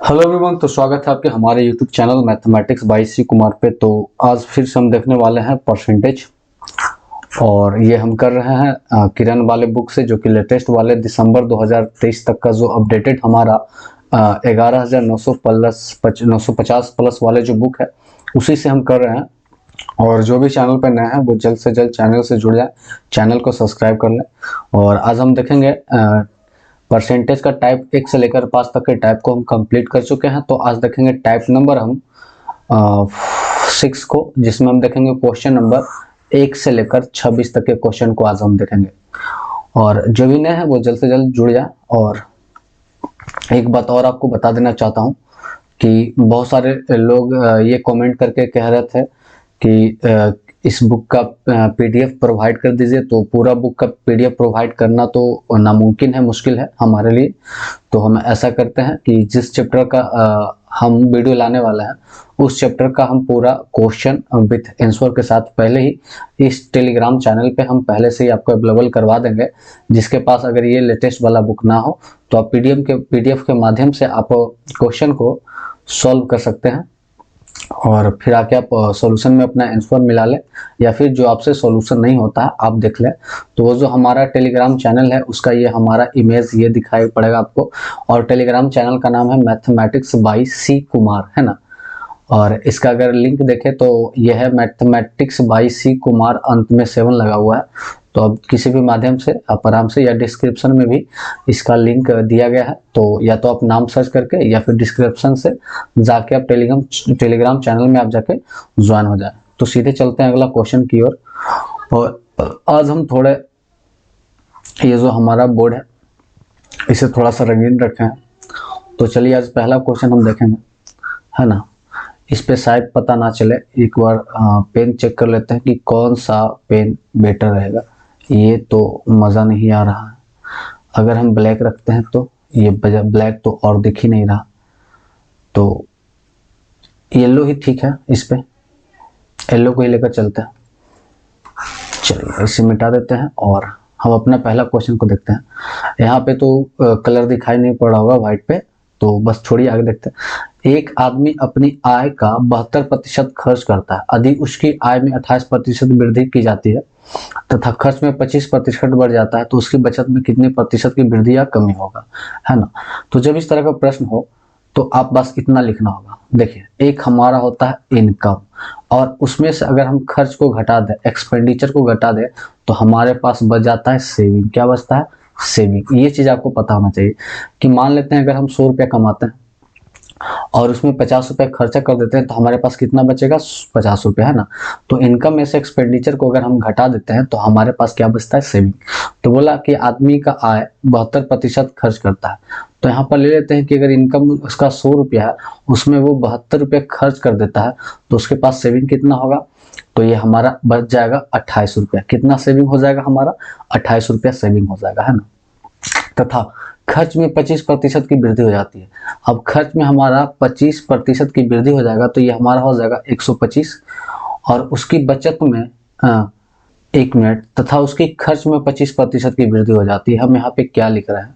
Hello everyone, तो स्वागत है आपके हमारे यूट्यूब चैनल मैथमेटिक्स बाय सी कुमार पे। तो आज फिर से हम देखने वाले हैं परसेंटेज, और ये हम कर रहे हैं किरण वाले बुक से, जो कि लेटेस्ट वाले दिसंबर 2023 तक का जो अपडेटेड हमारा 11,900 प्लस 950 प्लस वाले जो बुक है उसी से हम कर रहे हैं। और जो भी चैनल पर नए हैं वो जल्द से जल्द चैनल से जुड़ जाए, चैनल को सब्सक्राइब कर लें। और आज हम देखेंगे परसेंटेज का टाइप 1 से लेकर 5 तक के टाइप को हम कंप्लीट कर चुके हैं। तो आज देखेंगे टाइप नंबर हम 6 को, जिसमें हम देखेंगे क्वेश्चन नंबर 1 से लेकर 26 तक के क्वेश्चन को आज हम देखेंगे। और जो भी नए हैं वो जल्द से जल्द जुड़ जाए। और एक बात और आपको बता देना चाहता हूँ कि बहुत सारे लोग ये कमेंट करके कह रहे थे कि इस बुक का पीडीएफ प्रोवाइड कर दीजिए। तो पूरा बुक का पीडीएफ प्रोवाइड करना तो नामुमकिन है, मुश्किल है हमारे लिए। तो हम ऐसा करते हैं कि जिस चैप्टर का हम वीडियो लाने वाला है उस चैप्टर का हम पूरा क्वेश्चन विथ आंसर के साथ पहले ही इस टेलीग्राम चैनल पे हम पहले से ही आपको अवेलेबल करवा देंगे। जिसके पास अगर ये लेटेस्ट वाला बुक ना हो तो आप पीडीएफ के माध्यम से आप क्वेश्चन को सॉल्व कर सकते हैं, और फिर आके आप सॉल्यूशन में अपना आंसर मिला लें, या फिर जो आपसे सॉल्यूशन नहीं होता है आप देख लें। तो वो जो हमारा टेलीग्राम चैनल है उसका ये हमारा इमेज ये दिखाई पड़ेगा आपको, और टेलीग्राम चैनल का नाम है मैथमेटिक्स बाय सी कुमार, है ना। और इसका अगर लिंक देखें तो यह है मैथमेटिक्स बाय सी कुमार, अंत में 7 लगा हुआ है। तो अब किसी भी माध्यम से आप आराम से, या डिस्क्रिप्शन में भी इसका लिंक दिया गया है, तो या तो आप नाम सर्च करके या फिर डिस्क्रिप्शन से जाके आप टेलीग्राम चैनल में आप जाके ज्वाइन हो जाए। तो सीधे चलते हैं अगला क्वेश्चन की ओर। और आज हम थोड़े ये जो हमारा बोर्ड है इसे थोड़ा सा रंगीन रखे हैं। तो चलिए आज पहला क्वेश्चन हम देखेंगे, है ना। इस पे शायद पता ना चले, एक बार पेन चेक कर लेते हैं कि कौन सा पेन बेटर रहेगा। ये तो मज़ा नहीं आ रहा है। अगर हम ब्लैक रखते हैं तो ये ब्लैक तो और दिख ही नहीं रहा, तो येलो ही ठीक है। इस पे येलो को ही लेकर चलते हैं। चलिए इसे मिटा देते हैं और हम अपना पहला क्वेश्चन को देखते हैं। यहाँ पे तो कलर दिखाई नहीं पड़ रहा होगा व्हाइट पे, तो बस छोड़िए आगे देखते हैं। एक आदमी अपनी आय का 72% खर्च करता है यदि उसकी आय में 28% वृद्धि की जाती है तथा खर्च में 25% बढ़ जाता है तो उसकी बचत में कितने प्रतिशत की वृद्धि या कमी होगा, है ना। तो जब इस तरह का प्रश्न हो तो आप बस इतना लिखना होगा। देखिए, एक हमारा होता है इनकम, और उसमें से अगर हम खर्च को घटा दें, एक्सपेंडिचर को घटा दें, तो हमारे पास बच जाता है सेविंग। क्या बचता है? सेविंग। ये चीज आपको पता होना चाहिए कि मान लेते हैं अगर हम 100 रुपया कमाते हैं और उसमें 50 रुपया खर्चा कर देते हैं तो हमारे पास कितना बचेगा? 50 रुपया, है ना। तो इनकम में से एक्सपेंडिचर को अगर हम घटा देते हैं तो हमारे पास क्या बचता है? सेविंग। तो बोला कि आदमी का आय 72% खर्च करता है, तो यहाँ पर ले लेते हैं कि अगर इनकम उसका 100 रुपया है, उसमें वो 72 रुपये खर्च कर देता है, तो उसके पास सेविंग कितना होगा? तो ये हमारा बच जाएगा 28 रुपया। कितना सेविंग हो जाएगा हमारा? 28 रुपया सेविंग हो जाएगा, है ना। तथा खर्च में 25% की वृद्धि हो जाती है। अब खर्च में हमारा 25% की वृद्धि हो जाएगा तो ये हमारा हो जाएगा 125, और उसकी बचत में 1 मिनट, तथा उसकी खर्च में 25% की वृद्धि हो जाती है। हम यहाँ पे क्या लिख रहे हैं?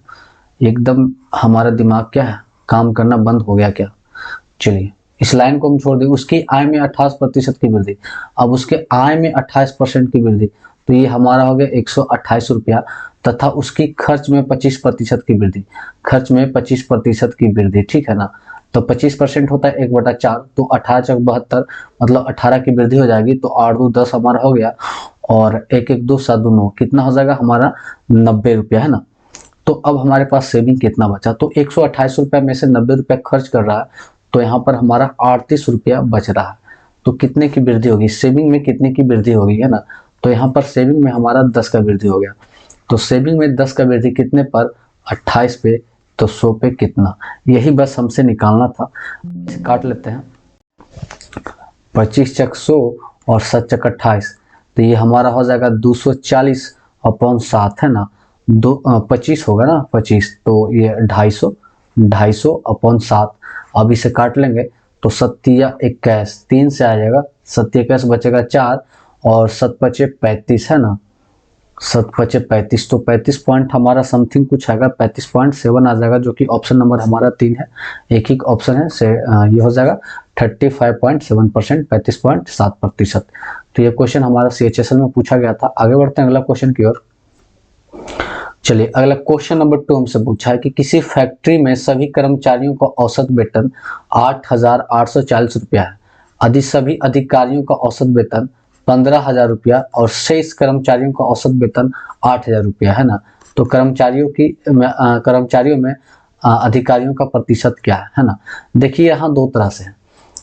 एकदम हमारा दिमाग क्या है, काम करना बंद हो गया क्या? चलिए इस लाइन को हम छोड़ दें। उसकी आय में 28% की वृद्धि। अब उसके आय में 28% की वृद्धि, तो ये हमारा हो गया 128 रुपया, तथा उसकी खर्च में 25% की वृद्धि। खर्च में 25% की वृद्धि, ठीक है ना। तो 25% होता है 1/4, तो 18×72 मतलब 18 की वृद्धि हो जाएगी। तो 8 2 10 हमारा हो गया, और 1 1 2 7 2 9, कितना हो जाएगा हमारा? 90 रुपया, है ना। तो अब हमारे पास सेविंग कितना बचा? तो 128 रुपया में से 90 रुपया खर्च कर रहा है, तो यहाँ पर हमारा 38 रुपया बच रहा है। तो कितने की वृद्धि होगी? सेविंग में कितने की वृद्धि होगी, है ना। तो यहाँ पर सेविंग में हमारा 10 का वृद्धि हो गया। तो सेविंग में 10 का वृद्धि कितने पर? 28 पे, तो 100 पे कितना? यही बस हमसे निकालना था। काट लेते हैं। 25 चक 100 और 7 चक 28, तो ये हमारा हो जाएगा 240/7, है ना। 25 होगा ना, 25, तो ये 250/7। अब इसे काट लेंगे तो 7 21, 3 से आ जाएगा, 7 21 बचेगा 4, और 7 बचे 35, है ना। 7 पचे 35, तो 35 पॉइंट हमारा समथिंग कुछ आएगा, 35.7 आ जाएगा, जो कि ऑप्शन नंबर हमारा 3 है। एक ही ऑप्शन है से ये हो जाएगा 35.7%, 35.7%। तो ये क्वेश्चन हमारा CHSL में पूछा गया था। आगे बढ़ते हैं अगला क्वेश्चन की ओर। चलिए अगला क्वेश्चन नंबर 2 हमसे पूछा है कि किसी फैक्ट्री में सभी कर्मचारियों का औसत वेतन 8,840 रुपया है, यदि सभी अधिकारियों का औसत वेतन 15,000 रुपया और शेष कर्मचारियों का औसत वेतन 8,000 रुपया है ना। तो कर्मचारियों में अधिकारियों का प्रतिशत क्या है ना। देखिए यहाँ दो तरह से है,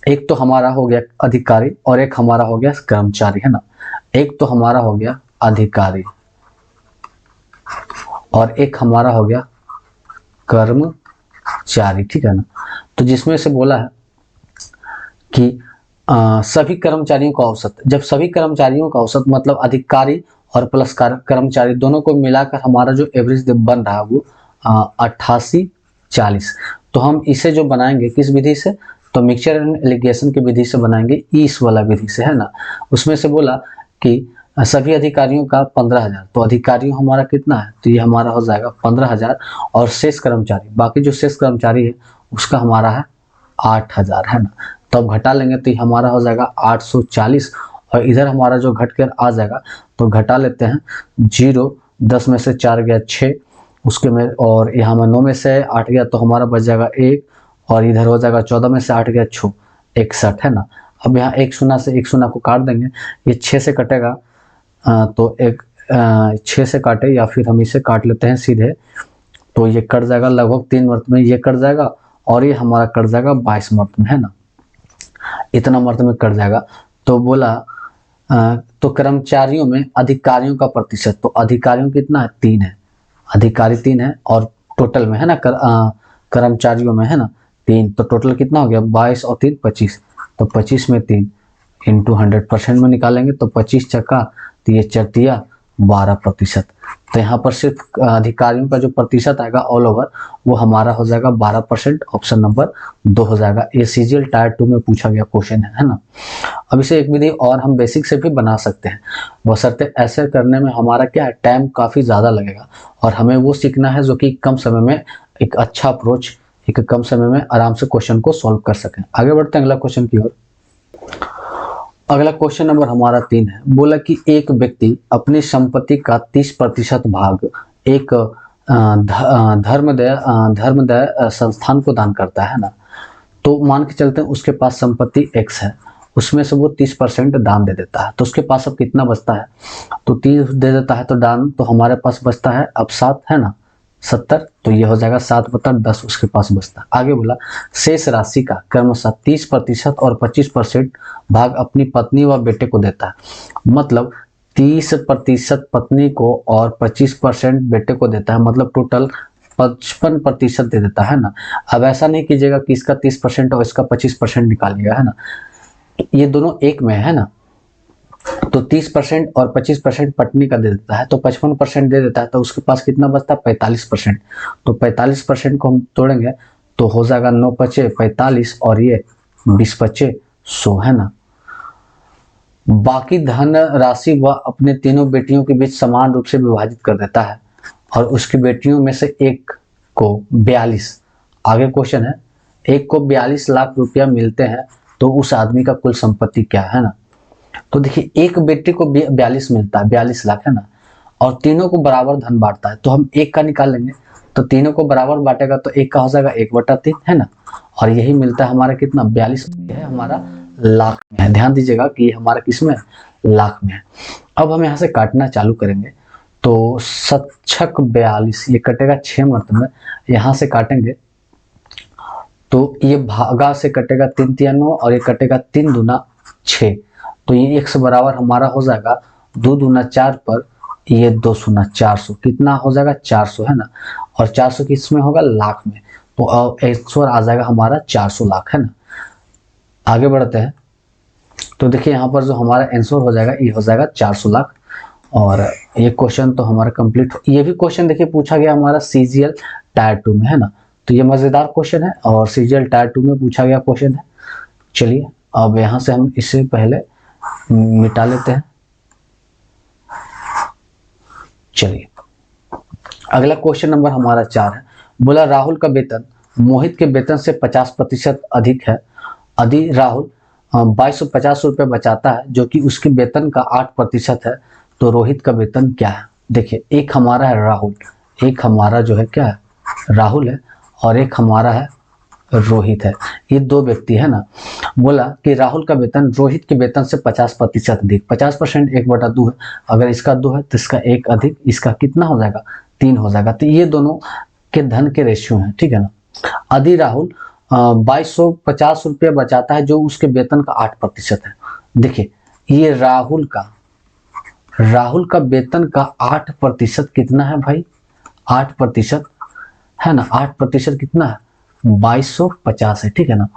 एक तो हमारा हो गया अधिकारी और एक हमारा हो गया कर्मचारी है ना। एक तो हमारा हो गया अधिकारी और एक हमारा हो गया कर्मचारी, ठीक है ना। तो जिसमें से बोला है कि सभी कर्मचारियों का औसत, जब सभी कर्मचारियों का औसत मतलब अधिकारी और प्लस कर्मचारी दोनों को मिलाकर हमारा जो एवरेज बन रहा है वो 88-40। तो हम इसे जो बनाएंगे किस विधि से, तो मिक्सचर एंड एलिगेशन की विधि से बनाएंगे, इस वाला विधि से है ना। उसमें से बोला कि सभी अधिकारियों का 15,000, तो अधिकारियों हमारा कितना है, तो ये हमारा हो जाएगा 15,000 और शेष कर्मचारी, बाकी जो शेष कर्मचारी है उसका हमारा है 8,000 है ना। तो अब घटा लेंगे तो ये हमारा हो जाएगा 840 और इधर हमारा जो घट कर आ जाएगा तो घटा लेते हैं 0, 10 में से 4 गया 6, उसके में और यहाँ में 9 में से 8 गया तो हमारा बच जाएगा 1 और इधर हो जाएगा 14 में से 8 गया 6, 61 है ना। अब यहाँ 1 शून्य से 1 शून्य को काट देंगे, ये 6 से कटेगा तो 6 से काटे या फिर हम इसे काट लेते हैं सीधे, तो ये कट जाएगा लगभग 3 मर्त में, ये कट जाएगा और ये हमारा कट जाएगा 22 मर्त में है ना, इतना मर्त में कट जाएगा। तो बोला तो कर्मचारियों में अधिकारियों का प्रतिशत, तो अधिकारियों कितना है 3 है, अधिकारी 3 है और टोटल में है ना कर्मचारियों में है ना 3, तो टोटल कितना हो गया 22 और 3 25, तो 25 में 3 इंटू 100% में निकालेंगे तो 25 चक्का तो ये चरतिया 12%। तो यहाँ पर सिर्फ अधिकारियों का जो प्रतिशत आएगा ऑल ओवर वो हमारा हो जाएगा 12%, ऑप्शन नंबर 2 हो जाएगा। ये CGL टायर 2 में पूछा गया क्वेश्चन है ना। अब इसे एक विधि और हम बेसिक से भी बना सकते हैं, बशर्ते ऐसे करने में हमारा क्या है टाइम काफ़ी ज़्यादा लगेगा और हमें वो सीखना है जो कि कम समय में एक अच्छा अप्रोच, एक कम समय में आराम से क्वेश्चन को सॉल्व कर सकें। आगे बढ़ते हैं अगला क्वेश्चन की ओर। अगला क्वेश्चन नंबर हमारा 3 है, बोला कि एक व्यक्ति अपनी संपत्ति का 30% भाग एक धर्मदय संस्थान को दान करता है ना। तो मान के चलते हैं उसके पास संपत्ति X है, उसमें से वो 30% दान दे देता है, तो उसके पास अब कितना बचता है, तो 30 दे देता है तो दान, तो हमारे पास बचता है अब 7 है ना 70, तो ये हो जाएगा 7/10 उसके पास बचता है। आगे बोला शेष राशि का क्रमशः 30% और 25% भाग अपनी पत्नी व बेटे को देता है, मतलब 30% पत्नी को और 25% बेटे को देता है, मतलब टोटल 55% दे देता है ना। अब ऐसा नहीं कीजिएगा कि इसका 30% और इसका 25% निकालिएगा है ना, ये दोनों एक में है ना। तो 30% और 25% पत्नी का दे देता है तो 55% दे देता है, तो उसके पास कितना बचता है 45%। तो 45% को हम तोड़ेंगे तो हो जाएगा 9 पचे 45 और ये 20 पचे 100 है ना। बाकी धन राशि वह अपने तीनों बेटियों के बीच समान रूप से विभाजित कर देता है और उसकी बेटियों में से एक को 42, आगे क्वेश्चन है, एक को 42 लाख रुपया मिलते हैं तो उस आदमी का कुल संपत्ति क्या है ना। तो देखिए एक बेटे को 42 मिलता है, 42 लाख है ना, और तीनों को बराबर धन बांटता है, तो हम एक का निकाल लेंगे, तो तीनों को बराबर बांटेगा तो एक का हो जाएगा 1/3 है ना, और यही मिलता है हमारा कितना 42 है, हमारा लाख में है। ध्यान दीजिएगा कि ये हमारा किस में लाख में है। अब हम यहाँ से काटना चालू करेंगे तो 7×42 ये कटेगा 6 मर्त में, यहाँ से काटेंगे तो ये भागा से कटेगा 3 × 9 और ये कटेगा 3 दूना 6, तो ये 1 बराबर हमारा हो जाएगा 2 दूना 4 पर ये 2 दूना 400, कितना हो जाएगा 400 है ना, और 400 किस में होगा लाख में, तो अब आंसर आ जाएगा हमारा 400 लाख है ना। आगे बढ़ते हैं तो देखिए यहाँ पर जो हमारा आंसर हो जाएगा ये हो जाएगा 400 लाख। और ये क्वेश्चन तो हमारा कंप्लीट, ये भी क्वेश्चन देखिए पूछा गया हमारा CGL टायर 2 में है ना, तो ये मजेदार क्वेश्चन है और CGL टायर 2 में पूछा गया क्वेश्चन है। चलिए अब यहाँ से हम इससे पहले मिटा लेते हैं। चलिए अगला क्वेश्चन नंबर हमारा 4 है। बोला राहुल का वेतन मोहित के वेतन से 50% अधिक है। यदि राहुल 2250 रुपये बचाता है जो कि उसके वेतन का 8% है, तो रोहित का वेतन क्या है? देखिए एक हमारा है राहुल, एक हमारा जो है क्या है राहुल है, और एक हमारा है रोहित है। ये दो व्यक्ति है ना। बोला कि राहुल का वेतन रोहित के वेतन से 50% अधिक। 50% 1/2 है। अगर इसका 2 है तो इसका 1 अधिक, इसका कितना हो जाएगा 3 हो जाएगा। तो ये दोनों के धन के रेशियो हैं, ठीक है ना। यदि राहुल 2250 रुपये बचाता है जो उसके वेतन का 8% है। देखिए ये राहुल का वेतन का 8% कितना है भाई? 8% है ना। 8% कितना है? 2250 है, ठीक है ना।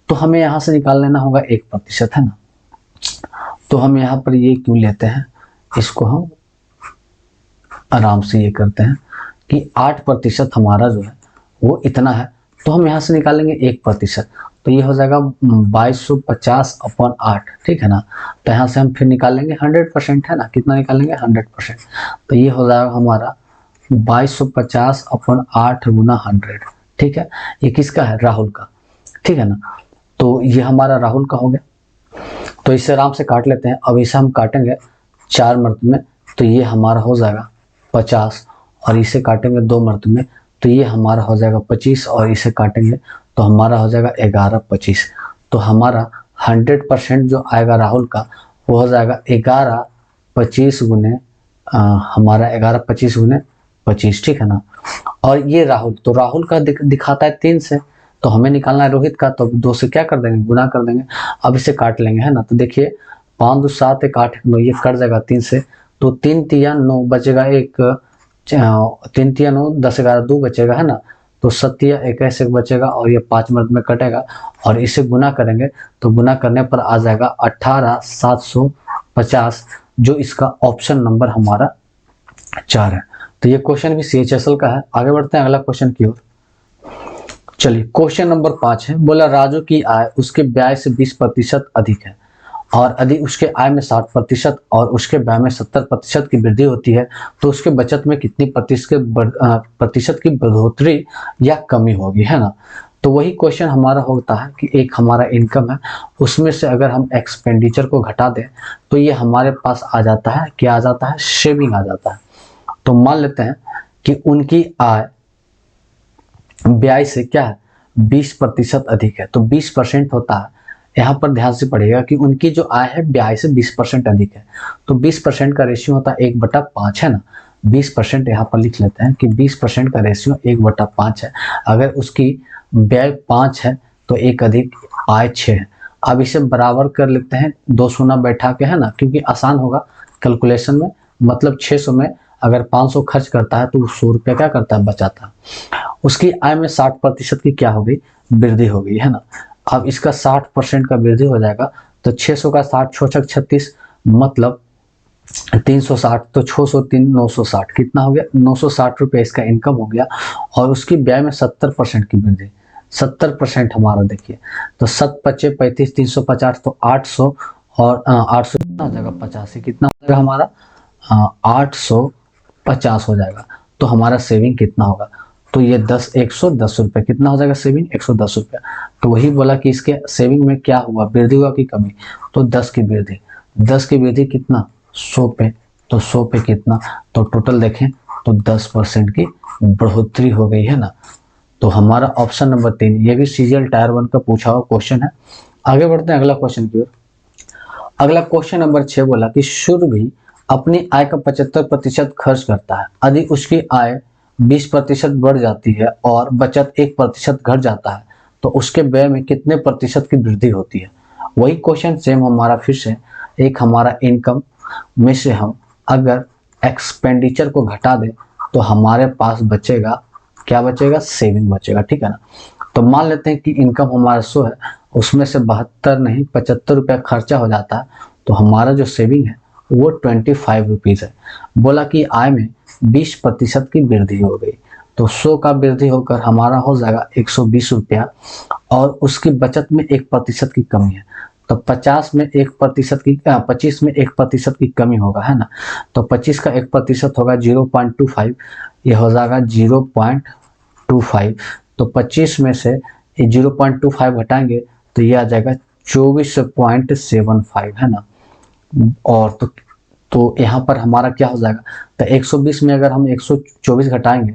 तो हमें यहां से निकाल लेना होगा 1%, है ना। तो हम यहाँ पर ये क्यों लेते हैं, इसको हम आराम से ये करते हैं कि 8% हमारा जो है वो इतना है, तो हम यहाँ से निकालेंगे 1%। तो ये हो जाएगा 2250/8, ठीक है ना। तो यहाँ से हम फिर निकालेंगे 100%, है ना। कितना निकालेंगे? 100%। तो ये हो जाएगा हमारा 2250/8 गुना 100, ठीक है। ये किसका है? राहुल का, ठीक है ना। तो ये हमारा राहुल का हो गया। तो इसे आराम से काट लेते हैं। अब इसे हम काटेंगे 4 मर्तबे में, तो ये हमारा हो जाएगा 50, और इसे काटेंगे 2 मर्तबे में, तो ये हमारा हो जाएगा 25, और इसे काटेंगे तो हमारा हो जाएगा 11/25। तो हमारा 100% जो आएगा राहुल का वो हो जाएगा 11/25 गुने हमारा 11/25 गुने 25, ठीक है ना। और ये राहुल, तो राहुल का दिखाता है 3 से, तो हमें निकालना है रोहित का, तो 2 से क्या कर देंगे? गुना कर देंगे। अब इसे काट लेंगे, है ना। तो देखिए 5 2 7 1 8 9, ये कट जाएगा 3 से, तो 3 3 9 बचेगा 1, 3 3 9 10 11 2 बचेगा, है ना। तो 7 21 1 बचेगा, और ये 5 मर्द में कटेगा, और इसे गुना करेंगे तो गुना करने पर आ जाएगा 18750, जो इसका ऑप्शन नंबर हमारा 4 है। तो ये क्वेश्चन भी CHSL का है। आगे बढ़ते हैं अगला क्वेश्चन की ओर। चलिए क्वेश्चन नंबर 5 है। बोला राजू की आय उसके व्यय से 20% अधिक है, और यदि उसके आय में 60% और उसके व्यय में 70% की वृद्धि होती है, तो उसके बचत में कितनी प्रतिशत की बढ़ोतरी या कमी होगी, है ना। तो वही क्वेश्चन हमारा होता है कि एक हमारा इनकम है, उसमें से अगर हम एक्सपेंडिचर को घटा दें तो ये हमारे पास आ जाता है, क्या आ जाता है? सेविंग आ जाता है। तो मान लेते हैं कि उनकी आय व्यय से क्या है 20% अधिक है, तो 20% होता है। यहाँ पर ध्यान से पढ़िएगा कि उनकी जो आय है व्यय से 20% अधिक है, तो 20% का रेशियो होता है 1/5, है ना। 20% यहाँ पर लिख लेते हैं कि 20% का रेशियो 1/5 है। अगर उसकी व्यय 5 है तो 1 अधिक आय 6 है। अब इसे बराबर कर लेते हैं 2 शून्य बैठा के, है ना, क्योंकि आसान होगा कैलकुलेशन में। मतलब 600 में अगर 500 खर्च करता है तो 100 रुपया क्या करता है? बचाता है। उसकी आय में 60% की क्या हो गई? वृद्धि हो गई, है ना। अब इसका 60% का वृद्धि हो जाएगा, तो 600 का 60 6 36 मतलब 360, तो 600 3 960 कितना हो गया? 960 रुपये इसका इनकम हो गया। और उसकी व्यय में 70% की वृद्धि, 70% हमारा देखिए, तो 7 25 35 350, तो 800, और 800 कितना हो जाएगा? 85, कितना हो जाएगा हमारा? 850 हो जाएगा। तो हमारा सेविंग कितना होगा? तो ये 110 रुपये, कितना हो जाएगा सेविंग? 110 रुपया। तो वही बोला कि इसके सेविंग में क्या हुआ? वृद्धि हुआ कि कमी? तो 10 की वृद्धि। 10 की वृद्धि कितना? 100 पे। तो 100 पे कितना? तो टोटल देखें तो 10% की बढ़ोतरी हो गई, है ना। तो हमारा ऑप्शन नंबर 3, ये भी CGL टायर 1 का पूछा हुआ क्वेश्चन है। आगे बढ़ते हैं अगला क्वेश्चन की ओर। अगला क्वेश्चन नंबर 6 बोला कि सूर्य भी अपनी आय का 75% खर्च करता है। यदि उसकी आय 20% बढ़ जाती है और बचत 1% घट जाता है, तो उसके व्यय में कितने प्रतिशत की वृद्धि होती है? वही क्वेश्चन सेम हमारा फिर से, एक हमारा इनकम में से हम अगर एक्सपेंडिचर को घटा दें तो हमारे पास बचेगा, क्या बचेगा? सेविंग बचेगा, ठीक है ना। तो मान लेते हैं कि इनकम हमारा 100 है, उसमें से 72 नहीं 75 रुपया खर्चा हो जाता है, तो हमारा जो सेविंग है वो 25 रुपीज़ है। बोला कि आय में 20% की वृद्धि हो गई, तो 100 का वृद्धि होकर हमारा हो जाएगा 120 रुपया, और उसकी बचत में 1% की कमी है, तो 50 में 1% की 25 में 1% की कमी होगा, है ना। तो 25 का 1% होगा 0.25, ये हो जाएगा 0.25। तो 25 में से 0.25 घटाएंगे तो ये आ जाएगा 24.75, है ना। और तो यहाँ पर हमारा क्या हो जाएगा, तो 120 में अगर हम 124 घटाएंगे,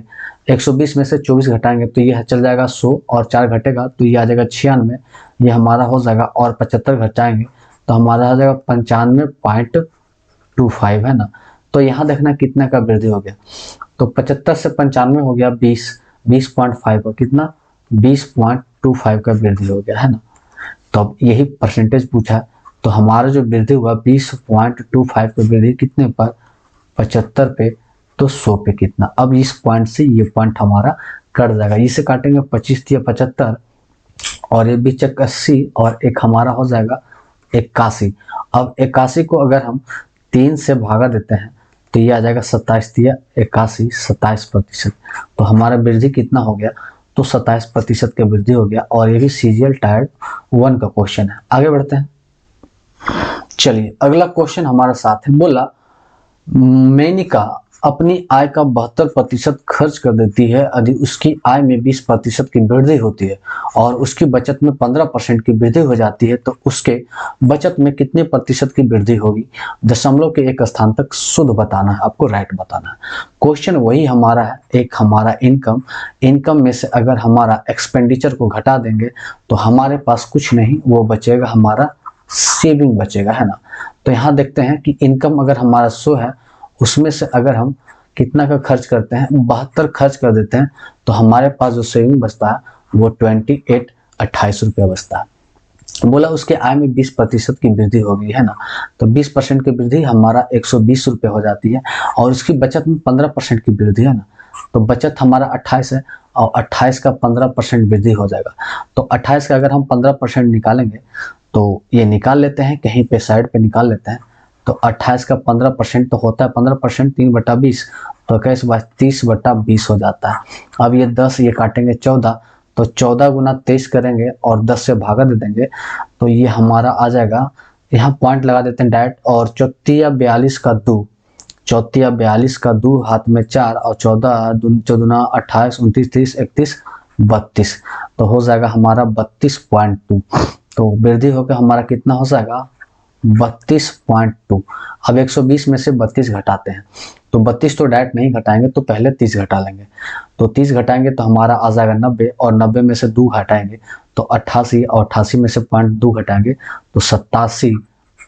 120 में से 24 घटाएंगे तो ये चल जाएगा 100, और 4 घटेगा तो ये आ जाएगा 96, ये हमारा हो जाएगा। और 75 घटाएंगे तो हमारा हो जाएगा 95.25, है ना। तो यहाँ देखना कितना का वृद्धि हो गया, तो 75 से 95 हो गया 20.5 कितना 20.25 का वृद्धि हो गया, है ना। तो अब यही परसेंटेज पूछा है, तो हमारा जो वृद्धि हुआ 20.25 का वृद्धि कितने पर, 75 पे, तो 100 पे कितना। अब इस पॉइंट से ये पॉइंट हमारा कट जाएगा, इसे काटेंगे 25 या 75, और ये बीच 80, और एक हमारा हो जाएगा 81। अब 81 को अगर हम 3 से भागा देते हैं तो ये आ जाएगा 27 या 81, 27%। तो हमारा वृद्धि कितना हो गया, तो 27% का वृद्धि हो गया। और ये भी CGL टायर 1 का क्वेश्चन है। आगे बढ़ते हैं। चलिए अगला क्वेश्चन हमारे साथ है, बोला मेनिका अपनी आय का 72% खर्च कर देती है यदि उसकी आय में 20% की वृद्धि होती है और उसकी बचत में 15% की वृद्धि हो जाती है, तो उसके बचत में कितने प्रतिशत की वृद्धि होगी। दशमलव के एक स्थान तक शुद्ध बताना है, आपको राइट बताना है। क्वेश्चन वही हमारा है, एक हमारा इनकम में से अगर हमारा एक्सपेंडिचर को घटा देंगे तो हमारे पास कुछ नहीं, वो बचेगा हमारा सेविंग बचेगा, है ना। तो यहाँ देखते हैं कि इनकम अगर हमारा 100 है, उसमें से अगर हम कितना का खर्च करते हैं, 72 खर्च कर देते हैं, तो हमारे पास जो सेविंग बचता है वो 28 रुपया बचता है। बोला उसके आय में 20% की वृद्धि होगी, है ना। तो 20% की वृद्धि हमारा 120 रुपये हो जाती है, और उसकी बचत में 15% की वृद्धि, है ना। तो बचत हमारा 28 है, और 28 का 15% वृद्धि हो जाएगा। तो 28 का अगर हम 15% निकालेंगे, तो ये निकाल लेते हैं, कहीं पे साइड पे निकाल लेते हैं। तो 28 का 15% तो होता है 15%, 3/20, तो 30/20 हो जाता है। अब ये 10 ये काटेंगे 14, तो 14 गुना 23 करेंगे और 10 से भागा दे देंगे, तो ये हमारा आ जाएगा, यहाँ पॉइंट लगा देते हैं डायरेक्ट। और 34 या 42 का 2, 34 या 42 का 2 हाथ में 4, और 14 14 28 29 30 31 32, तो हो जाएगा हमारा 32.2। तो वृद्धि होकर हमारा कितना हो जाएगा 32.2। अब 120 में से 32 घटाते हैं, तो 32 तो डायरेक्ट नहीं घटाएंगे, तो पहले 30 घटा लेंगे। तो 30 घटाएंगे तो हमारा आ जाएगा 90, और 90 में से 2 घटाएंगे तो 88, और 88 में से 0.2 घटाएंगे तो 87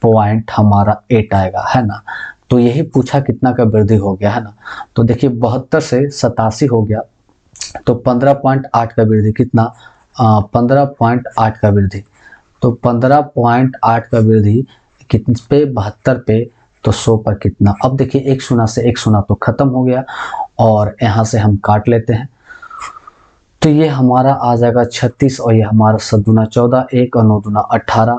पॉइंट हमारा 8 आएगा, है ना। तो यही पूछा कितना का वृद्धि हो गया, है ना। तो देखिए 72 से 87 हो गया, तो 15.8 का वृद्धि कितना, 15.8 का वृद्धि। तो 15.8 का वृद्धि कितने पे, 72 पे, तो 100 पर कितना। अब देखिए 1 शून्य से 1 शून्य तो खत्म हो गया, और यहाँ से हम काट लेते हैं, तो ये हमारा आ जाएगा 36, और ये हमारा 7 दूना 14, 1 और 9 दूना 18।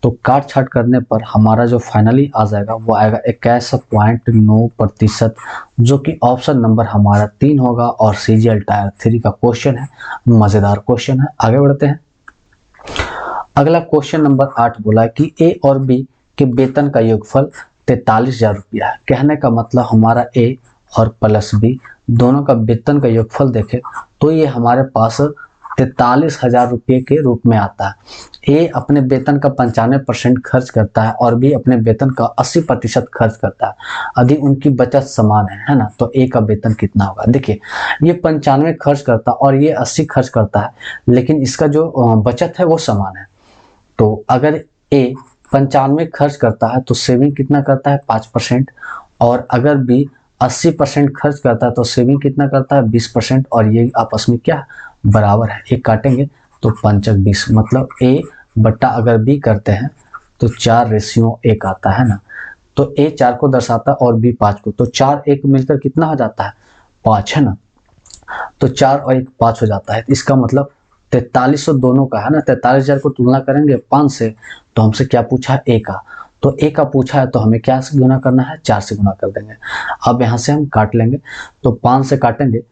तो काट छाट करने पर हमारा जो फाइनली आ जाएगा वो आएगा 81.9%, जो कि ऑप्शन नंबर हमारा 3 होगा, और CGL टायर 3 का क्वेश्चन है। मजेदार क्वेश्चन है। आगे बढ़ते हैं। अगला क्वेश्चन नंबर 8 बोला कि A और B के वेतन का योगफल 43,000 रुपया है। कहने का मतलब हमारा A और प्लस B दोनों का वेतन का योगफल देखें तो ये हमारे पास 43,000 रुपये के रूप में आता है। A अपने वेतन का 95% खर्च करता है, और B अपने वेतन का 80% खर्च करता है। यदि उनकी बचत समान है ना, तो A का वेतन कितना होगा। देखिए ये 95 खर्च करता है और ये 80 खर्च करता है, लेकिन इसका जो बचत है वो समान है। तो अगर A 95 खर्च करता है तो सेविंग कितना करता है 5%, और अगर B 80% खर्च करता है तो सेविंग कितना करता है 20%, और ये आपस में क्या बराबर है, एक काटेंगे तो 5-20, मतलब A बट्टा अगर B करते हैं तो 4:1 आता है ना। तो A 4 को दर्शाता है और B 5 को, तो 4 1 मिलकर कितना हो जाता है 5, है ना। तो 4 और 1 5 हो जाता है। इसका मतलब 4300 दोनों का है ना। 43,000 को तुलना करेंगे 5 से, तो हमसे क्या पूछा है A का, तो A का पूछा है तो हमें क्या से गुना करना है 4 से गुना कर देंगे। अब यहाँ से हम काट लेंगे, तो 5 से काटेंगे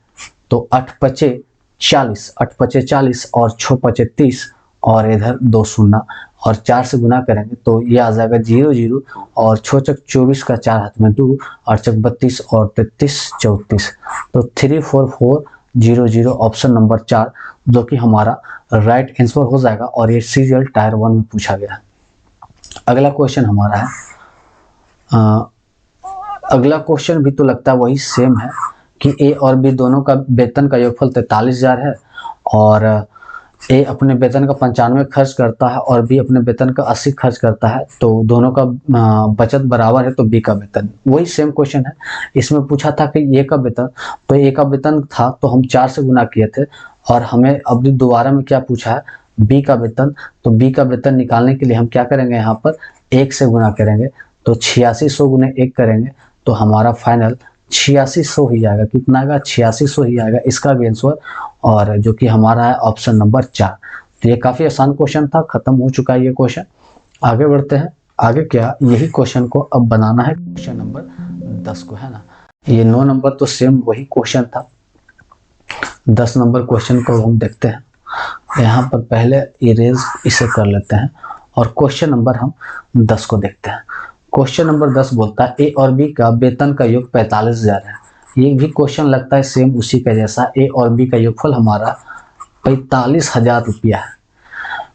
तो 8 पचे 40, 8 पचे 40 और 6 पचे 30, और इधर 2 शून्य और 4 से गुना करेंगे तो ये आ जाएगा 0 0 और 6 चक 24 का 4 हाथ में 2 और चक 32 और 33 34 तो 34400 ऑप्शन नंबर 4 जो कि हमारा राइट आंसर हो जाएगा और ये सीरियल टायर 1 में पूछा गया है। अगला क्वेश्चन हमारा है अगला क्वेश्चन भी तो लगता है वही सेम है कि ए और बी दोनों का वेतन का योगफल 43,000 है और ए अपने वेतन का 95 खर्च करता है और बी अपने वेतन का 80 खर्च करता है, तो दोनों का बचत बराबर है, तो बी का वेतन वही सेम क्वेश्चन है। इसमें पूछा था कि ए का वेतन, तो ए का वेतन था तो हम 4 से गुना किए थे और हमें अब दोबारा में क्या पूछा है बी का वेतन, तो बी का वेतन निकालने के लिए हम क्या करेंगे यहाँ पर 1 से गुना करेंगे, तो 8600 गुने 1 करेंगे तो हमारा फाइनल 8600 ही आएगा। कितना आएगा 8600 ही आएगा इसका भी आंसर, और जो कि हमारा है ऑप्शन नंबर 4। तो ये काफी आसान क्वेश्चन था, खत्म हो चुका है ये क्वेश्चन। आगे बढ़ते हैं। आगे क्या यही क्वेश्चन को अब बनाना है क्वेश्चन नंबर 10 को, है ना। ये 9 नंबर तो सेम वही क्वेश्चन था। 10 नंबर क्वेश्चन को हम देखते हैं। यहाँ पर पहले इरेज इसे कर लेते हैं और क्वेश्चन नंबर हम 10 को देखते हैं। क्वेश्चन नंबर 10 बोलता है ए और बी का वेतन का योग 45,000 है। ये भी क्वेश्चन लगता है सेम उसी का जैसा। ए और बी का योगफल हमारा 45,000 रुपया है।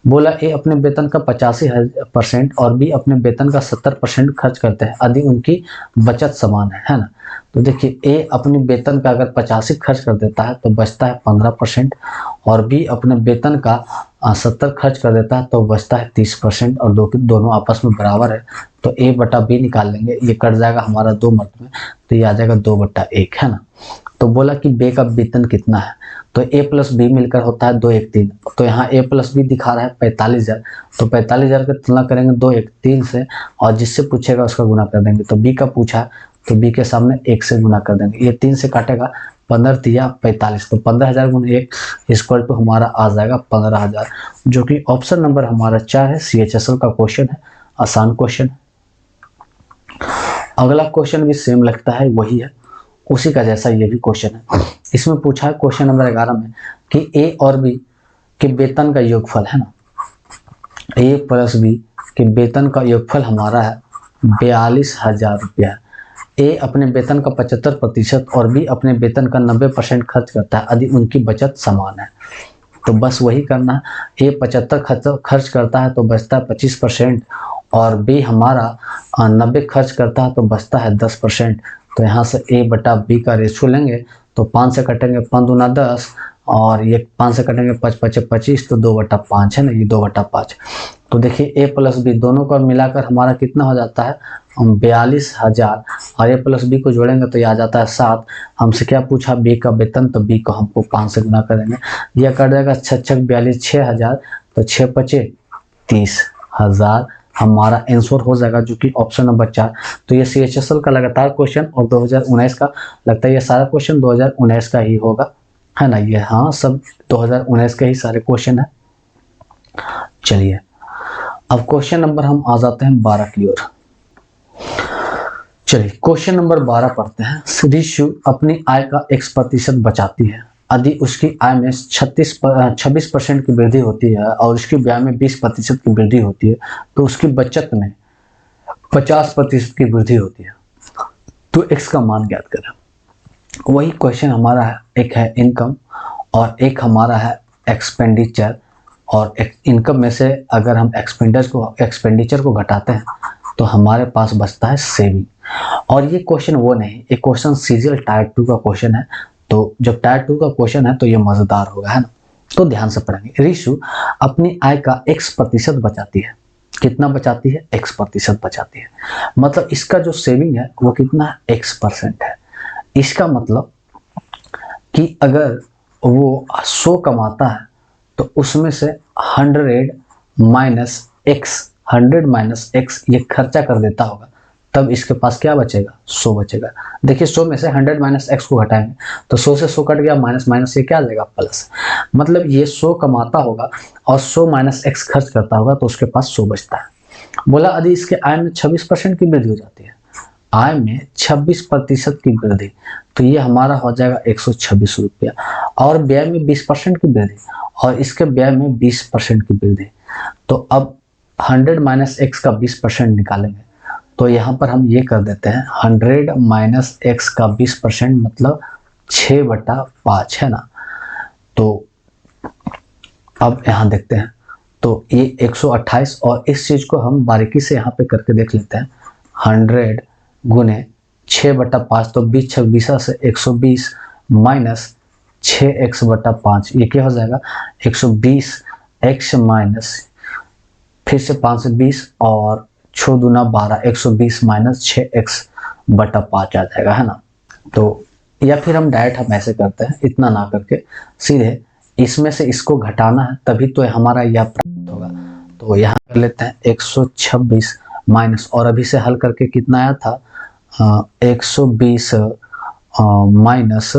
बोला ए अपने वेतन का 85% और बी अपने वेतन का 70% खर्च करते हैं यदि उनकी बचत समान है ना। तो देखिए ए अपने वेतन का अगर 85 खर्च कर देता है तो बचता है 15% और बी अपने वेतन का 70 खर्च कर देता है तो बचता है 30% और दोनों आपस में बराबर है, तो ए बटा बी निकाल लेंगे। ये कट जाएगा हमारा 2 मत में, तो ये आ जाएगा 2/1, है ना। तो बोला कि बी का वेतन कितना है, तो ए प्लस बी मिलकर होता है 213। तो यहाँ ए प्लस बी दिखा रहा है 45,000, तो 45,000 की तुलना करेंगे 213 से और जिससे पूछेगा उसका गुना कर देंगे। तो बी का पूछा तो बी के सामने 1 से गुना कर देंगे। ये 3 से काटेगा 15 तिया 45, तो 15,000 गुना 1 इक्वल टू हमारा आ जाएगा 15,000, जो कि ऑप्शन नंबर हमारा 4 है। CHSL का क्वेश्चन है, आसान क्वेश्चन। अगला क्वेश्चन भी सेम लगता है वही है, उसी का जैसा ये भी क्वेश्चन है। इसमें पूछा है क्वेश्चन नंबर 11 में कि ए और बी के वेतन का योगफल, है ना। ए प्लस बी के वेतन का योगफल हमारा है 42,000 रुपया। ए अपने वेतन का 75% और बी अपने वेतन का 90% खर्च करता है यदि उनकी बचत समान है। तो बस वही करना है। ए 75 खर्च करता है तो बचता है 25% और बी हमारा 90 खर्च करता है तो बचता है 10%। तो यहाँ से ए बटा बी का रेशियो लेंगे तो 5 से कटेंगे 5 दूना 10 और ये 5 से कटेंगे 5 5 25, तो 2/5 है ना, ये 2/5। तो देखिए ए प्लस बी दोनों का मिलाकर हमारा कितना हो जाता है 42,000 और ए प्लस बी को जोड़ेंगे तो ये आ जाता है 7। हमसे क्या पूछा बी का वेतन, तो बी को हमको 5 से गुना करेंगे, यह कट जाएगा 6 6 42 6,000, तो 6 5 30,000 हमारा आंसर हो जाएगा, जो कि ऑप्शन नंबर 4। तो ये CHSL का लगातार क्वेश्चन और 2019 का लगता है ये सारा क्वेश्चन 2019 का ही होगा, है ना। ये हाँ सब 2019 के ही सारे क्वेश्चन है। चलिए अब क्वेश्चन नंबर हम आ जाते हैं 12 की ओर। चलिए क्वेश्चन नंबर 12 पढ़ते हैं। रिशु अपनी आय का X% बचाती है यदि उसकी आय में 26% की वृद्धि होती है और उसकी व्यय में 20% की वृद्धि होती है, तो उसकी बचत में 50% की वृद्धि होती है, तो X का मान ज्ञात करें। वही क्वेश्चन हमारा है, एक है इनकम और एक हमारा है एक्सपेंडिचर। और इनकम में से अगर हम एक्सपेंडिचर को घटाते हैं तो हमारे पास बचता है सेविंग। और ये क्वेश्चन वो नहीं, ये क्वेश्चन सीरियल टायर 2 का क्वेश्चन है। तो जब टायर 2 का क्वेश्चन है तो ये मजेदार होगा, है ना। तो ध्यान से पढ़ेंगे। रिशु अपनी आय का X% बचाती है। कितना बचाती है? X% बचाती है। मतलब इसका जो सेविंग है वो कितना X% है। इसका मतलब कि अगर वो 100 कमाता है तो उसमें से 100 माइनस x ये खर्चा कर देता होगा, तब इसके पास क्या बचेगा? 100 बचेगा। देखिए 100 में से 100 माइनस x को घटाएंगे तो 100 से 100 कट गया, माइनस माइनस ये क्या आ जाएगा? प्लस। मतलब ये 100 कमाता होगा और 100 माइनस x खर्च करता होगा तो उसके पास 100 बचता है। बोला यदि इसके आय में 26% की वृद्धि हो जाती है, आय में 26% की वृद्धि, तो ये हमारा हो जाएगा 126 रुपया। और व्यय में 20% की वृद्धि और इसके व्यय में 20% की वृद्धि। तो अब 100 माइनस एक्स का 20% निकालेंगे, तो यहाँ पर हम ये कर देते हैं 100 माइनस एक्स का 20% मतलब 6/5 है ना। तो अब यहाँ देखते हैं, तो ये 128 और इस चीज को हम बारीकी से यहाँ पे करके देख लेते हैं। 100 गुने 6/5, तो 20 से 120 माइनस 6x/5, ये क्या हो जाएगा 120x माइनस फिर से 5 से 20 और 6 दूना 12, 120 माइनस 6x/5 आ जाएगा, है ना। तो या फिर हम डायरेक्ट हम ऐसे करते हैं, इतना ना करके सीधे इसमें से इसको घटाना है तभी तो हमारा यह प्राप्त होगा। तो यहाँ कर लेते हैं 126 माइनस, और अभी से हल करके कितना आया था 120 माइनस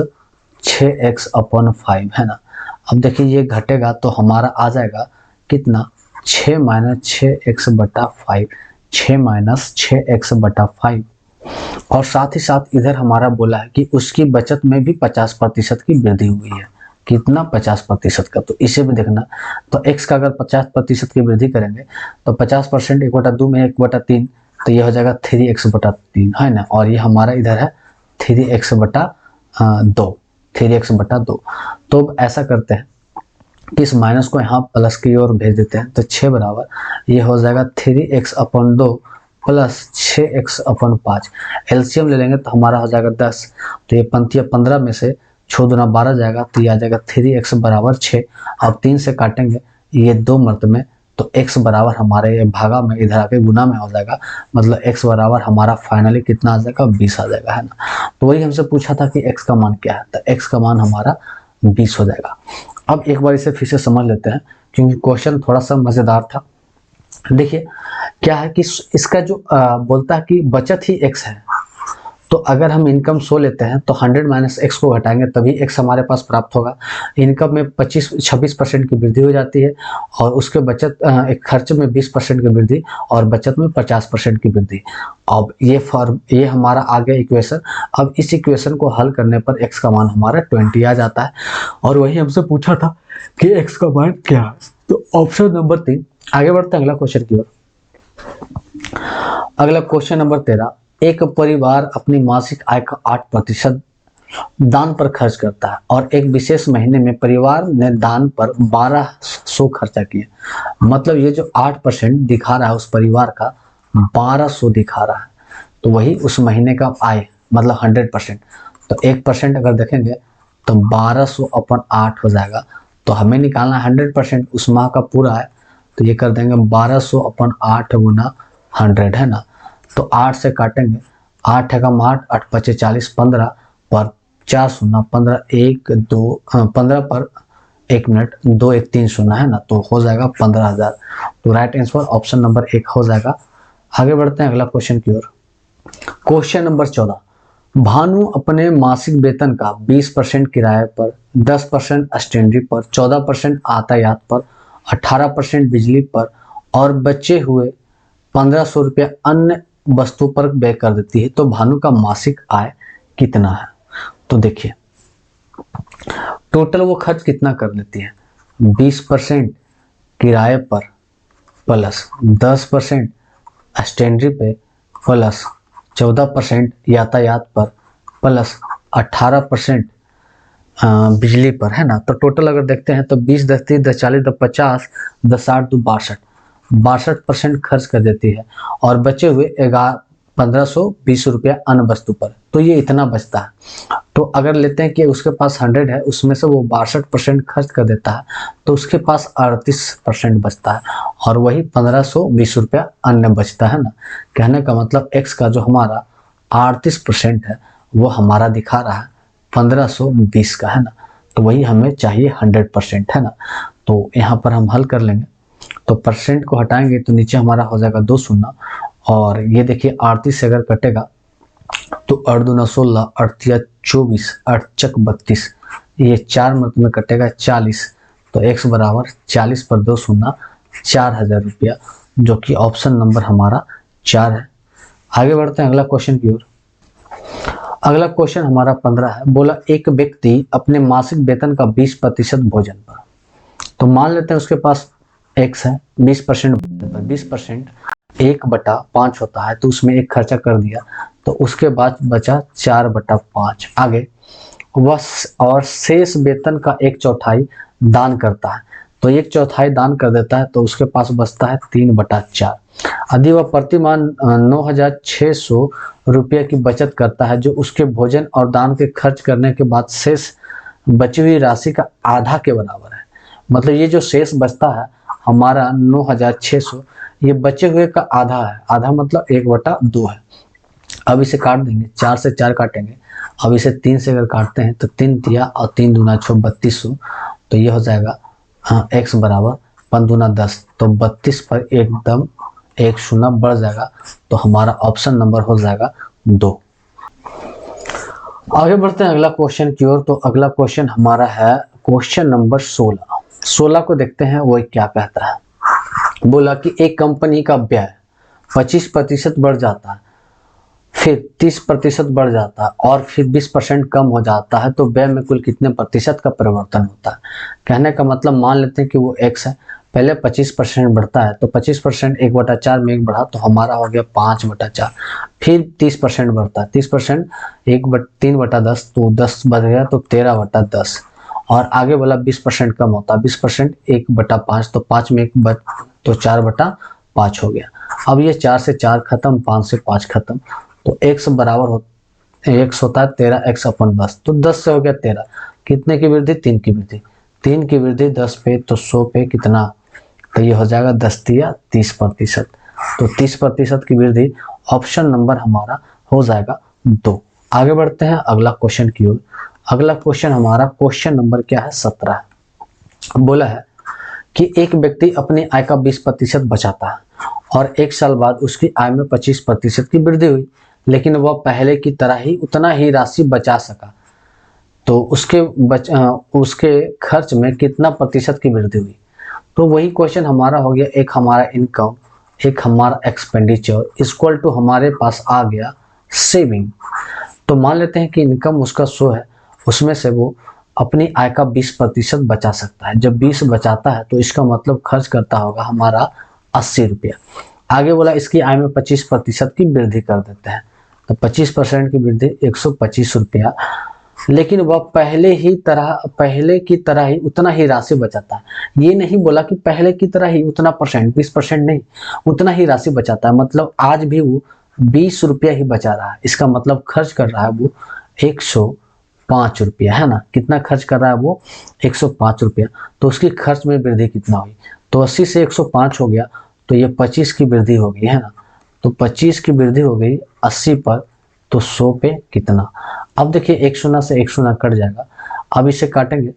6x/5 है ना। अब देखिए ये घटेगा तो हमारा आ जाएगा कितना 6 माइनस 6x/5, 6 माइनस 6x/5। और साथ ही साथ इधर हमारा बोला है कि उसकी बचत में भी 50% की वृद्धि हुई है। कितना 50% का, तो इसे भी देखना। तो x का अगर 50% की वृद्धि करेंगे तो 50% 1/2 में 1/3, तो ये हो जाएगा 3x/3 है ना। और ये हमारा इधर है 3x/2, 3x/2। तो ऐसा करते हैं कि इस माइनस को यहाँ प्लस की ओर भेज देते हैं, तो 6 बराबर ये हो जाएगा 3x/2 प्लस 6x/5। एलसीएम ले लेंगे तो हमारा हो जाएगा 10, तो ये पंक्तियाँ 15 में से 6 दूना 12 जाएगा, तो ये आ जाएगा 3x बराबर 6। अब 3 से काटेंगे ये 2 मर्त में, तो x बराबर हमारे ये भागा में इधर आके गुना में हो जाएगा, मतलब x बराबर हमारा फाइनली कितना आ जाएगा 20 आ जाएगा, है ना। तो वही हमसे पूछा था कि x का मान क्या है, तो x का मान हमारा 20 हो जाएगा। अब एक बार इसे फिर से समझ लेते हैं क्योंकि क्वेश्चन थोड़ा सा मजेदार था। देखिए क्या है कि इसका जो बोलता है कि बचत ही x है, तो अगर हम इनकम 100 लेते हैं तो 100 माइनस एक्स को घटाएंगे तभी x हमारे पास प्राप्त होगा। इनकम में 26% की वृद्धि हो जाती है और उसके बचत एक खर्च में 20% की वृद्धि और बचत में 50% की वृद्धि। अब ये हमारा आ गया इक्वेशन। अब इस इक्वेशन को हल करने पर x का मान हमारा 20 आ जाता है और वही हमसे पूछा था कि x का मान क्या है। तो ऑप्शन नंबर 3। आगे बढ़ते हैं अगला क्वेश्चन की ओर। अगला क्वेश्चन नंबर 13। एक परिवार अपनी मासिक आय का 8% दान पर खर्च करता है और एक विशेष महीने में परिवार ने दान पर 1200 खर्चा किया। मतलब ये जो 8% दिखा रहा है उस परिवार का 1200 दिखा रहा है, तो वही उस महीने का आय मतलब 100%। तो 1% अगर देखेंगे तो 1200/8 हो जाएगा। तो हमें निकालना 100% उस माह का पूरा है, तो ये कर देंगे 1200/8 गुना 100 है ना। तो 8 से काटेंगे, 8 है कम 8, 8 पचे 40, 15 पर 4 शून्य 15, 1 2 15 पर 1 मिनट 2 1 3 शून्य है ना, तो हो जाएगा 15,000। तो राइट आंसर ऑप्शन नंबर 1 हो जाएगा। आगे बढ़ते हैं अगला क्वेश्चन की ओर। Question number 14। भानु अपने मासिक वेतन का 20% किराए पर, 10% स्टैंडरी पर, 14% यातायात पर, 18% बिजली पर और बचे हुए 1500 रुपया अन्य वस्तु पर व्यय कर देती है। तो भानु का मासिक आय कितना है? तो देखिए टोटल वो खर्च कितना कर लेती है, 20% किराए पर प्लस 10% स्टैंडरी पे प्लस 14% यातायात पर प्लस 18% बिजली पर, है ना। तो टोटल अगर देखते हैं तो 20 10 30 10 40 10 50 10 60 2 62% खर्च कर देती है और बचे हुए 1520 रुपया अन्य वस्तु पर। तो ये इतना बचता है। तो अगर लेते हैं कि उसके पास 100 है, उसमें से वो 62% खर्च कर देता है, तो उसके पास 38% बचता है और वही 1520 रुपया अन्य बचता है ना। कहने का मतलब x का जो हमारा 38% है वो हमारा दिखा रहा है 1520 का, है ना। तो वही हमें चाहिए 100%, है ना। तो यहाँ पर हम हल कर लेंगे, तो परसेंट को हटाएंगे तो नीचे हमारा हो जाएगा 2 शून्य और ये देखिए 38 से अगर कटेगा तो 8 दूना 16, 8 या 24, 8 चक 32, ये 4 मत में कटेगा 40। तो x बराबर 40 पर 2 शून्य 4000 रुपया, जो कि ऑप्शन नंबर हमारा 4 है। आगे बढ़ते हैं अगला क्वेश्चन की ओर। अगला क्वेश्चन हमारा 15 है। बोला एक व्यक्ति अपने मासिक वेतन का 20% भोजन पर, तो मान लेते हैं उसके पास x है, 20% भोजन पर 20% 1/5 होता है, तो उसमें एक खर्चा कर दिया, तो उसके बाद बचा 4/5। आगे वह और शेष वेतन का 1/4 दान करता है, तो 1/4 दान कर देता है, तो उसके पास बचता है 3/4। यदि वह प्रतिमाह 9,600 रुपये की बचत करता है, जो उसके भोजन और दान के खर्च करने के बाद शेष बची हुई राशि का आधा के बराबर है। मतलब ये जो शेष बचता है हमारा 9,600, ये बचे हुए का आधा है, आधा मतलब 1/2 है। अब इसे काट देंगे, 4 से 4 काटेंगे, अब इसे 3 से अगर काटते हैं तो 3 तिया और 3 दूना 6 3200, तो ये हो जाएगा x बराबर 5 दूना 10, तो 32 पर एकदम 1 शून्य बढ़ जाएगा, तो हमारा ऑप्शन नंबर हो जाएगा 2। आगे बढ़ते हैं अगला क्वेश्चन की ओर। तो अगला क्वेश्चन हमारा है क्वेश्चन नंबर 16। 16 को देखते हैं वो क्या कहता है। बोला कि एक कंपनी का व्यय 25% बढ़ जाता है, फिर 30% बढ़ जाता है और फिर 20% कम हो जाता है, तो व्यय में कुल कितने प्रतिशत का परिवर्तन होता है। कहने का मतलब मान लेते हैं कि वो x है, पहले 25% बढ़ता है, तो 25% 1/4 में 1 बढ़ा, तो हमारा हो गया 5/4। फिर 30% बढ़ता है, 30% 3/10, तो 10 बढ़ गया, तो 13/10। और आगे बोला 20% कम होता है, 20% 1/5, तो 5 में 1 तो 4/5 हो गया। अब ये 4 से 4 खत्म, 5 से 5 खत्म, तो x बराबर x होता है 13x/10, तो 10 से हो गया 13। कितने की वृद्धि? 3 की वृद्धि। 3 की वृद्धि 10 पे, तो 100 पे कितना, तो ये हो जाएगा 10 तिया 30%, तो 30% की वृद्धि। ऑप्शन नंबर हमारा हो जाएगा 2। आगे बढ़ते हैं अगला क्वेश्चन की ओर। अगला क्वेश्चन हमारा क्वेश्चन नंबर क्या है? 17। बोला है कि एक व्यक्ति अपनी आय का 20% बचाता है और 1 साल बाद उसकी आय में 25% की वृद्धि हुई, लेकिन वह पहले की तरह ही उतना ही राशि बचा सका, तो उसके खर्च में कितना प्रतिशत की वृद्धि हुई। तो वही क्वेश्चन हमारा हो गया, एक हमारा इनकम, एक हमारा एक्सपेंडिचर इक्वल टू हमारे पास आ गया सेविंग। तो मान लेते हैं कि इनकम उसका 100 है, उसमें से वो अपनी आय का 20% बचा सकता है। जब 20 बचाता है तो इसका मतलब खर्च करता होगा हमारा 80 रुपया। आगे बोला इसकी आय में 25% की वृद्धि कर देते हैं, तो 25% की वृद्धि 125 रुपया, लेकिन वह पहले की तरह ही उतना ही राशि बचाता है। ये नहीं बोला कि पहले की तरह ही उतना परसेंट, 20% नहीं, उतना ही राशि बचाता है। मतलब आज भी वो 20 रुपया ही बचा रहा है, इसका मतलब खर्च कर रहा है वो 105 रुपया, है ना। कितना खर्च कर रहा है वो? 105 रुपया। तो उसकी खर्च में वृद्धि कितना हुई? तो 80 से 105 हो गया, तो ये 25 की वृद्धि हो गई, है ना। तो 25 की वृद्धि हो गई 80 पर, तो 100 पे कितना। अब देखिए 1 शून्य से 1 शून्य कट जाएगा, अब इसे काटेंगे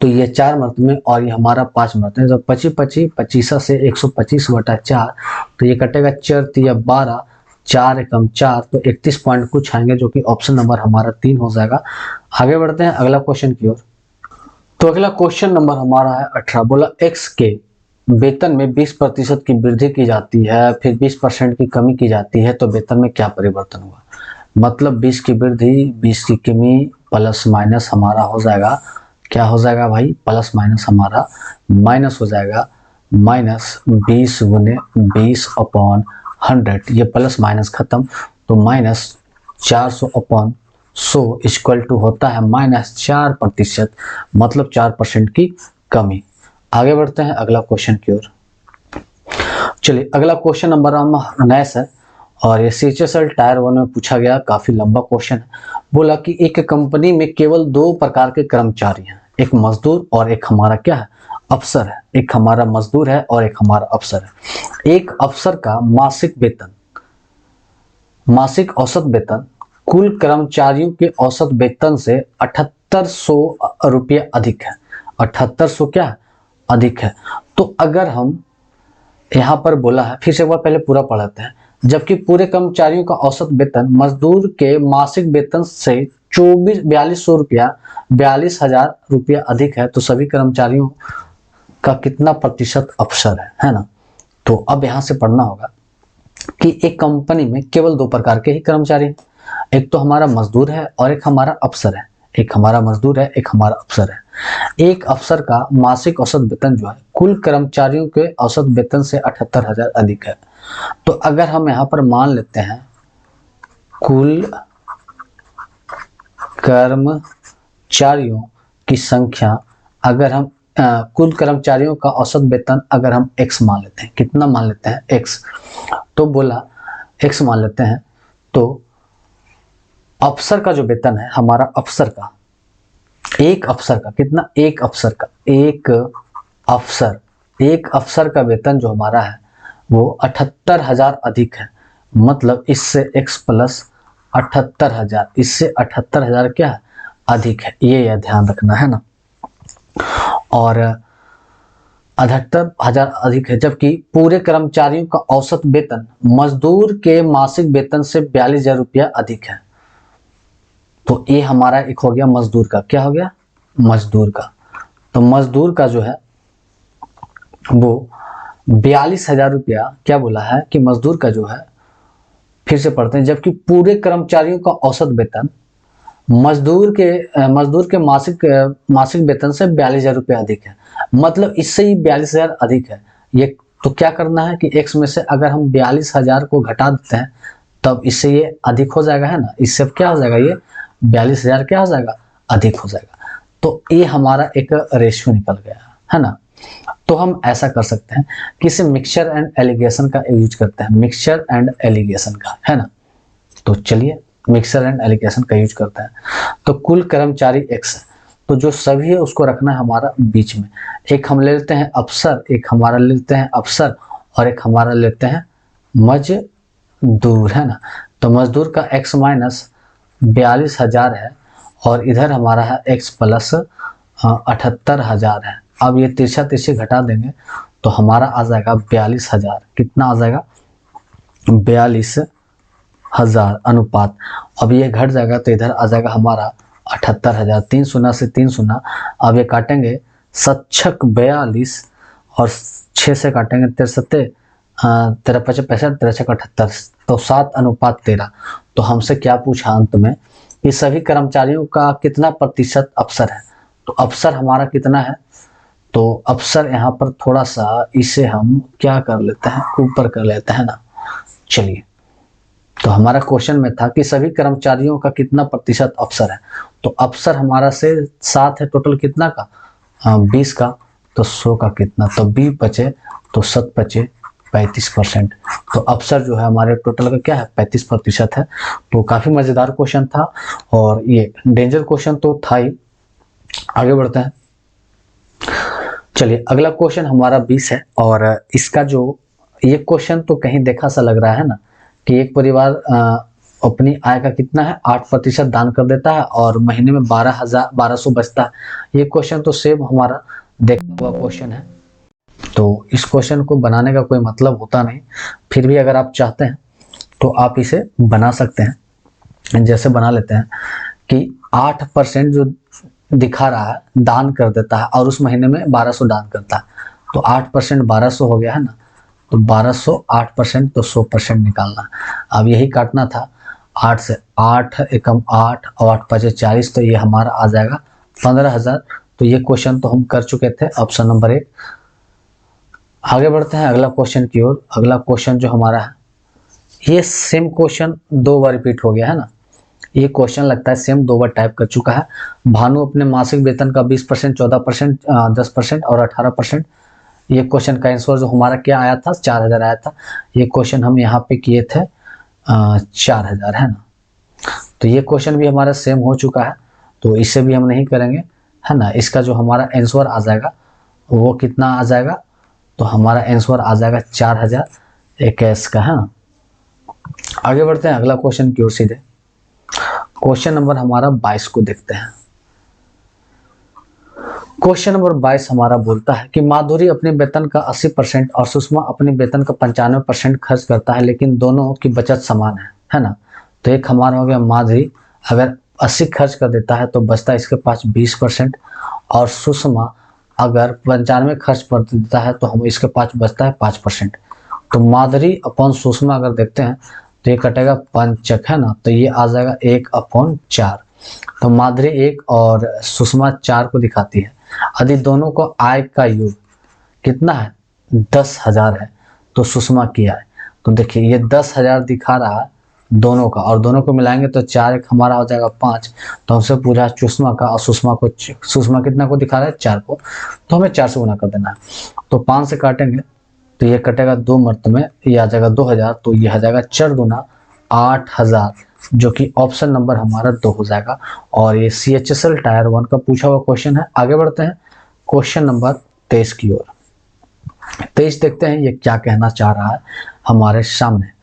तो ये 4 मर्तबे में और ये हमारा 5 मर्तबे, तो 25 से 125/4, तो ये कटेगा 4 तिया 12, 4 एकम 4, तो 31 पॉइंट कुछ आएंगे, जो कि ऑप्शन नंबर हमारा 3 हो जाएगा। आगे बढ़ते हैं अगला क्वेश्चन की ओर। तो अगला क्वेश्चन नंबर हमारा है 18। बोला x के वेतन में 20% की वृद्धि की जाती है, फिर 20% की कमी की जाती है, तो वेतन में क्या परिवर्तन हुआ। मतलब 20 की वृद्धि 20 की कमी प्लस माइनस हमारा हो जाएगा, क्या हो जाएगा भाई? प्लस माइनस हमारा माइनस हो जाएगा, -20 गुने 20/100, ये प्लस माइनस खत्म, तो -400/100 इक्वल टू होता है -4%, मतलब 4% की कमी। आगे बढ़ते हैं अगला क्वेश्चन की ओर। चलिए अगला क्वेश्चन नंबर 19 है और ये CHSL टायर 1 में पूछा गया, काफी लंबा क्वेश्चन है। बोला कि एक कंपनी में केवल 2 प्रकार के कर्मचारी हैं, एक मजदूर और एक हमारा क्या है? अफसर है। एक हमारा मजदूर है और एक हमारा अफसर है। एक अफसर का मासिक औसत वेतन कुल कर्मचारियों के औसत वेतन से 7800 रुपये अधिक है। 7800 क्या है? अधिक है। तो अगर हम यहाँ पर बोला है, फिर से एक बार पहले पूरा पढ़ाते हैं, जबकि पूरे कर्मचारियों का औसत वेतन मजदूर के मासिक वेतन से 42,000 रुपया अधिक है, तो सभी कर्मचारियों का कितना प्रतिशत अफसर है ना। तो अब यहाँ से पढ़ना होगा कि एक कंपनी में केवल दो प्रकार के ही कर्मचारी हैं, एक तो हमारा मजदूर है और एक हमारा अफसर है। एक हमारा मजदूर है, एक हमारा अफसर है। एक अफसर का मासिक औसत वेतन जो है कुल कर्मचारियों के औसत वेतन से 78,000 अधिक है। तो अगर हम यहाँ पर मान लेते हैं कुल कर्मचारियों की संख्या, अगर हम कुल कर्मचारियों का औसत वेतन अगर हम x मान लेते हैं, कितना मान लेते हैं x, तो बोला x मान लेते हैं, तो अफसर का जो वेतन है हमारा अफसर का, एक अफसर का कितना, एक अफसर का, एक अफसर का वेतन जो हमारा है वो 78,000 अधिक है। मतलब इससे x प्लस 78,000, इससे 78,000 क्या है, अधिक है। ये ध्यान रखना है ना। और 78,000 अधिक है, जबकि पूरे कर्मचारियों का औसत वेतन मजदूर के मासिक वेतन से 42,000 रुपया अधिक है। तो ये हमारा एक हो गया मजदूर का, क्या हो गया, मजदूर का। तो मजदूर का जो है वो 42,000 रुपया क्या बोला है कि मजदूर का जो है, फिर से पढ़ते हैं, जबकि पूरे कर्मचारियों का औसत वेतन मजदूर के मासिक वेतन से 42,000 रुपया अधिक है। मतलब इससे ही 42,000 अधिक है। ये तो क्या करना है कि x में से अगर हम 42,000 को घटा देते हैं तब इससे ये अधिक हो जाएगा, है ना। इससे क्या हो जाएगा, ये 42,000 क्या हो जाएगा, अधिक हो जाएगा। तो ये हमारा एक रेशियो निकल गया, है ना। तो हम ऐसा कर सकते हैं कि इसे मिक्सचर एंड एलिगेशन का यूज करते हैं, मिक्सचर एंड एलिगेशन का, है ना। तो चलिए मिक्सचर एंड एलिगेशन का यूज करते हैं। तो कुल कर्मचारी x है, तो जो सभी है उसको रखना है हमारा बीच में। एक हम ले लेते हैं अफसर, एक हमारा ले लेते हैं अफसर, और एक हमारा लेते हैं मजदूर, है ना। तो मजदूर का x माइनस 42,000 है और इधर हमारा है x प्लस 78,000 है। अब ये तिरछा तिरछे घटा देंगे तो हमारा आ जाएगा 42,000, कितना आ जाएगा, 42,000 अनुपात। अब ये घट जाएगा तो इधर आ जाएगा हमारा 78,000, 3 शून्य से 3 शून्य, अब ये काटेंगे 7 42 और 6 से काटेंगे 63, 13 5 65, 13 6 78, तो 7:13। तो हमसे क्या पूछा अंत में कि सभी कर्मचारियों का कितना प्रतिशत अफसर है। तो अफसर हमारा कितना है, तो अफसर यहाँ पर थोड़ा सा इसे हम क्या कर लेते हैं, ऊपर कर लेते हैं ना। चलिए, तो हमारा क्वेश्चन में था कि सभी कर्मचारियों का कितना प्रतिशत अफसर है। तो अफसर हमारा से 7 है, टोटल कितना का, 20 का, तो 100 का कितना, तो 20 बचे तो 7 बचे 35%। तो अफसर जो है हमारे टोटल का क्या है, 35% है। तो काफी मजेदार क्वेश्चन था और ये डेंजर क्वेश्चन तो था ही। आगे बढ़ते हैं। चलिए अगला क्वेश्चन हमारा 20 है और इसका जो ये क्वेश्चन तो कहीं देखा सा लग रहा है ना कि एक परिवार अपनी आय का कितना है, 8% दान कर देता है और महीने में 1200 बचता है। ये क्वेश्चन तो सेम हमारा देखा हुआ क्वेश्चन है, तो इस क्वेश्चन को बनाने का कोई मतलब होता नहीं। फिर भी अगर आप चाहते हैं तो आप इसे बना सकते हैं। जैसे बना लेते हैं कि 8% जो दिखा रहा है दान कर देता है और उस महीने में 1200 दान करता है, तो 8% 1200 हो गया है ना। तो 1200 8% तो 100% निकालना। अब यही काटना था, 8 से 8 एकम 8 और 8 5 40, तो ये हमारा आ जाएगा 15,000। तो ये क्वेश्चन तो हम कर चुके थे, ऑप्शन नंबर 1। आगे बढ़ते हैं अगला क्वेश्चन की ओर। अगला क्वेश्चन जो हमारा है, ये सेम क्वेश्चन 2 बार रिपीट हो गया है ना। ये क्वेश्चन लगता है सेम 2 बार टाइप कर चुका है। भानु अपने मासिक वेतन का 20%, 14%, 10% और 18%। ये क्वेश्चन का आंसर जो हमारा क्या आया था, 4,000 आया था। ये क्वेश्चन हम यहाँ पे किए थे 4,000, है ना। तो ये क्वेश्चन भी हमारा सेम हो चुका है, तो इसे भी हम नहीं करेंगे, है ना। इसका जो हमारा आंसर आ जाएगा वो कितना आ जाएगा, तो हमारा आंसर आ जाएगा 4,021 का, है ना। आगे बढ़ते हैं अगला क्वेश्चन की ओर सीधे। क्वेश्चन नंबर हमारा 22 को देखते हैं। क्वेश्चन नंबर 22 हमारा बोलता है कि माधुरी अपने वेतन का 80% और सुषमा अपने वेतन का 95% खर्च करता है, लेकिन दोनों की बचत समान है ना। तो एक हमारा हो गया माधुरी अगर 80 खर्च कर देता है तो बचता है इसके पास 20%, और सुषमा अगर 95 खर्च कर देता है तो हम इसके पास बचता है 5%। तो माधुरी अपॉन सुषमा अगर देखते हैं तो ये कटेगा पंचक, है ना, तो ये आ जाएगा 1/4। तो माधुरी 1 और सुषमा 4 को दिखाती है। यदि दोनों को आय का योग कितना है 10,000 है तो सुषमा की आय, तो देखिए ये 10,000 दिखा रहा है दोनों का, और दोनों को मिलाएंगे तो 4 1 हमारा हो जाएगा 5। तो हमसे पूछा सुषमा का, और सुषमा कितना को दिखा रहा है 4 को, तो हमें 4 से गुना कर देना है। तो 5 से काटेंगे तो ये कटेगा 2 मर्त में, ये आ जाएगा 2000, तो ये आ जाएगा 4 दूना 8000, जो कि ऑप्शन नंबर हमारा 2 हो जाएगा। और ये CHSL टायर 1 का पूछा हुआ क्वेश्चन है। आगे बढ़ते हैं क्वेश्चन नंबर 23 की ओर। 23 देखते हैं ये क्या कहना चाह रहा है हमारे सामने।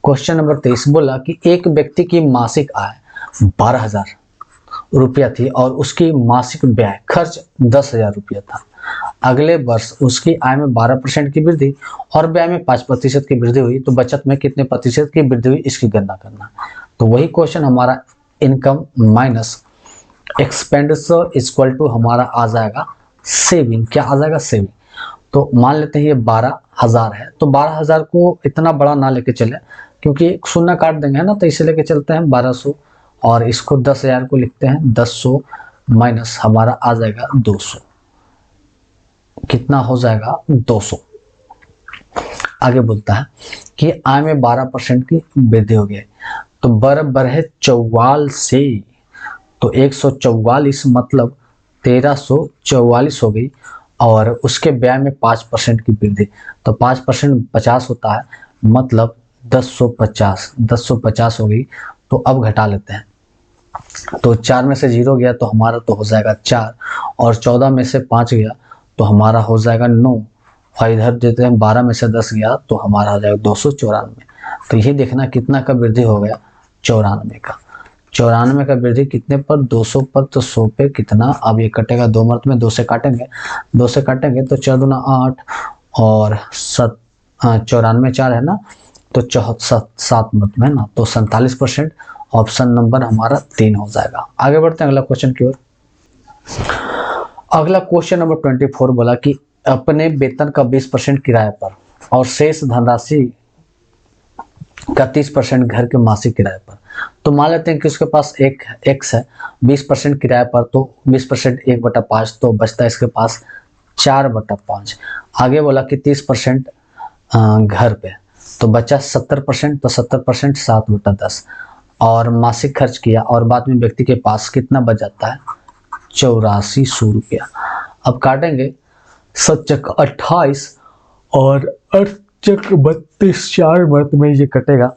क्वेश्चन नंबर 23 बोला कि एक व्यक्ति की मासिक आय 12,000 रुपया थी और उसकी मासिक व्यय खर्च 10,000 रुपया था। अगले वर्ष उसकी आय में 12% की वृद्धि और व्यय में 5% की वृद्धि हुई, तो बचत में कितने प्रतिशत की वृद्धि हुई इसकी गणना करना। तो वही क्वेश्चन हमारा income minus expenditure equal to हमारा आ जाएगा सेविंग। क्या आ जाएगा सेविंग। तो मान लेते हैं ये 12,000 है, तो 12,000 को इतना बड़ा ना लेके चले क्योंकि शून्य काट देंगे, है ना, तो इसे लेके चलते हैं 1200 और इसको 10,000 को लिखते हैं 1000 माइनस हमारा आ जाएगा 200। कितना हो जाएगा 200। आगे बोलता है कि आय में 12% की वृद्धि हो गई, तो बराबर है 44 से, तो 144 मतलब 1344 हो गई, और उसके व्यय में 5% की वृद्धि, तो 5% 50 होता है, मतलब 1050 हो गई। तो अब घटा लेते हैं, तो 4 में से 0 गया तो हमारा तो हो जाएगा 4, और 14 में से 5 गया तो हमारा हो जाएगा 9, और इधर देते हैं 12 में से 10 गया तो हमारा हो जाएगा 294। तो ये देखना कितना का वृद्धि हो गया 94 का। 94 का वृद्धि कितने पर 200 पर, तो 100 पे कितना, अब ये कटेगा 2 मर्त में, 2 से काटेंगे तो 4 दूना 8 और 94 4 है ना, तो 7 मर्त में है ना, तो 47%। ऑप्शन नंबर हमारा 3 हो जाएगा। आगे बढ़ते हैं अगला क्वेश्चन की ओर। अगला क्वेश्चन नंबर 24 बोला कि अपने वेतन का 20% किराए पर और शेष धनराशि का 30% घर के मासिक किराए पर। तो मान लेते हैं कि उसके पास एक एक्स है 20% किराए पर, तो 20% 1/5, तो बचता है इसके पास 4/5। आगे बोला कि 30% घर पे, तो बचा 70%, तो 70% 7/10, और मासिक खर्च किया, और बाद में व्यक्ति के पास कितना बच जाता है 8400 रुपया। अब काटेंगे 7 28 और 8 32 4 मर्त में ये कटेगा,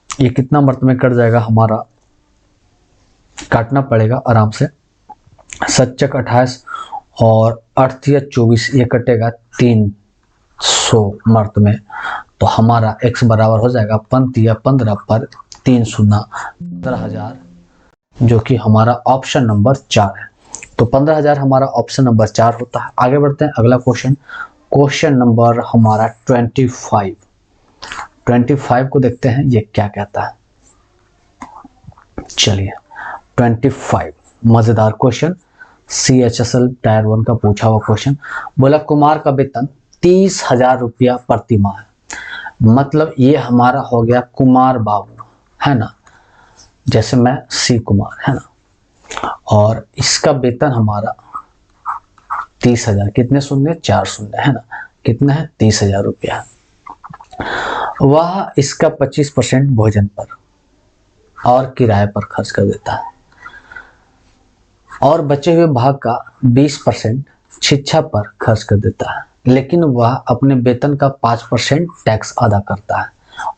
ये कितना मर्त में कट जाएगा हमारा, काटना पड़ेगा आराम से। 7 28 और 8 24 ये कटेगा 300 मर्त में, तो हमारा x बराबर हो जाएगा 15 पर 3 शून्य 15,000, जो कि हमारा ऑप्शन नंबर 4 है। तो 15,000 हमारा ऑप्शन नंबर 4 होता है। आगे बढ़ते हैं अगला क्वेश्चन नंबर हमारा 25 को देखते हैं ये क्या कहता है। चलिए 25 मजेदार क्वेश्चन, CHSL टायर 1 का पूछा हुआ क्वेश्चन। बोला कुमार का वेतन 30,000 रुपया प्रति माह है, मतलब ये हमारा हो गया कुमार बाबू, है ना, जैसे मैं C कुमार, है ना, और इसका वेतन हमारा 30,000, कितने शून्य 4 शून्य, है ना, कितना है 30,000 रुपया। वह इसका 25% भोजन पर और किराए पर खर्च कर देता है, और बचे हुए भाग का 20% शिक्षा पर खर्च कर देता है, लेकिन वह अपने वेतन का 5% टैक्स अदा करता है,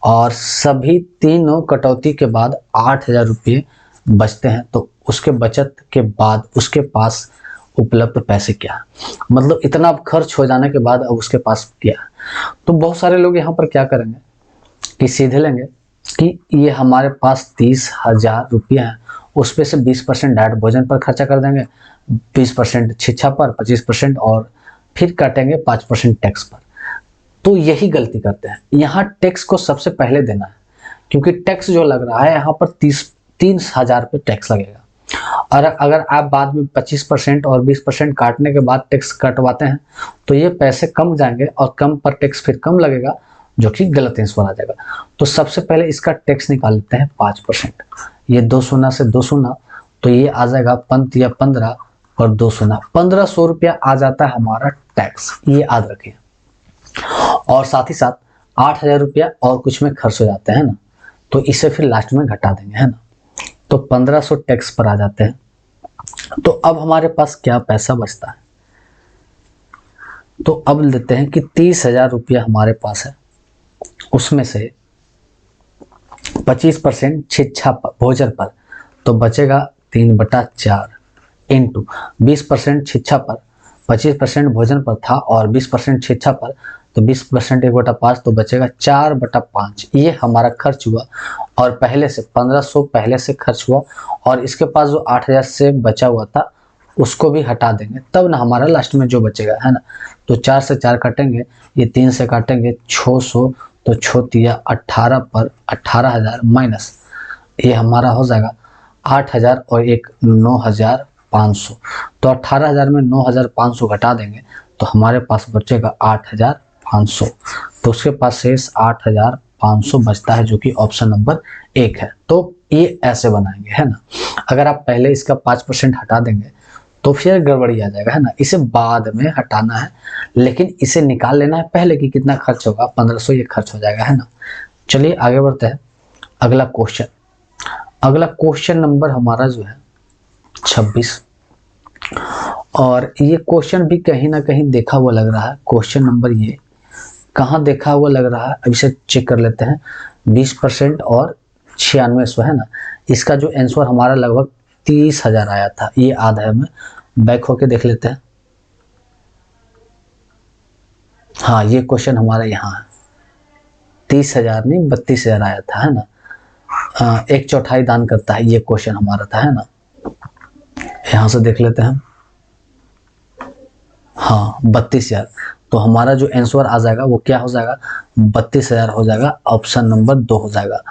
और सभी तीनों कटौती के बाद 8,000 रुपये बचते हैं। तो उसके बचत के बाद उसके पास उपलब्ध पैसे क्या, मतलब इतना खर्च हो जाने के बाद अब उसके पास क्या। तो बहुत सारे लोग यहाँ पर क्या करेंगे कि सीधे लेंगे कि ये हमारे पास 30,000 रुपया है, उस पे से 20% डायरेक्ट भोजन पर खर्चा कर देंगे, 20% शिक्षा पर, 25% और फिर काटेंगे 5% टैक्स पर। तो यही गलती करते हैं। यहाँ टैक्स को सबसे पहले देना है, क्योंकि टैक्स जो लग रहा है यहाँ पर 30,000 पे टैक्स लगेगा, और अगर आप बाद में 25% और 20% काटने के बाद टैक्स कटवाते हैं तो ये पैसे कम जाएंगे और कम पर टैक्स फिर कम लगेगा, जो कि गलत आंसर आ जाएगा। तो सबसे पहले इसका टैक्स निकाल लेते हैं 5%। ये 2 शून्य से 2 शून्य, तो ये आ जाएगा 5 या 15 और 2 शून्य, 1500 रुपया आ जाता है हमारा टैक्स, ये याद रखिए। और साथ ही साथ 8000 रुपया और कुछ में खर्च हो जाते हैं ना, तो इसे फिर लास्ट में घटा देंगे, है ना। तो 1500 टैक्स पर आ जाते हैं। तो अब हमारे पास क्या पैसा बचता है, तो अब लेते हैं कि 30,000 रुपया हमारे पास है, उसमें से 25% शिक्षा पर, भोजन पर, तो बचेगा 3/4 इंटू 20% शिक्षा पर, 25% भोजन पर था और 20% शिक्षा पर, तो 20% 1/5, तो बचेगा 4/5। ये हमारा खर्च हुआ और पहले से 1500 पहले से खर्च हुआ और इसके पास जो 8000 से बचा हुआ था उसको भी हटा देंगे, तब ना हमारा लास्ट में जो बचेगा, है ना। तो 4 से 4 काटेंगे, ये 3 से काटेंगे 600, तो 6 18 पर 18,000 माइनस ये हमारा हो जाएगा 8,000 और एक 9,500। तो 18,000 में 9,500 घटा देंगे तो हमारे पास बचेगा 8,500। तो उसके पास शेष 8,500 बचता है, जो कि ऑप्शन नंबर 1 है। तो ये ऐसे बनाएंगे, है ना। अगर आप पहले इसका 5% हटा देंगे तो फिर गड़बड़ी आ जाएगा, है ना। इसे बाद में हटाना है, लेकिन इसे निकाल लेना है पहले कि कितना खर्च होगा, 1500 ये खर्च हो जाएगा, है ना। चलिए आगे बढ़ते हैं। अगला क्वेश्चन, अगला क्वेश्चन नंबर हमारा जो है 26, और ये क्वेश्चन भी कहीं ना कहीं देखा हुआ लग रहा है। क्वेश्चन नंबर ये कहाँ देखा हुआ लग रहा है, अब इसे चेक कर लेते हैं। 20% और 9600, है ना। इसका जो आंसर हमारा लगभग 30,000 आया था, ये आधा है। में बैक होके देख लेते हैं। हाँ, ये क्वेश्चन हमारा यहाँ है, 30,000 नहीं 32,000 आया था, है ना। 1/4 दान करता है, ये क्वेश्चन हमारा था, है ना। यहाँ से देख लेते हैं। हाँ, 32,000, तो हमारा जो आंसर आ जाएगा वो क्या हो जाएगा, 32,000 हो जाएगा, ऑप्शन नंबर 2 हो जाएगा।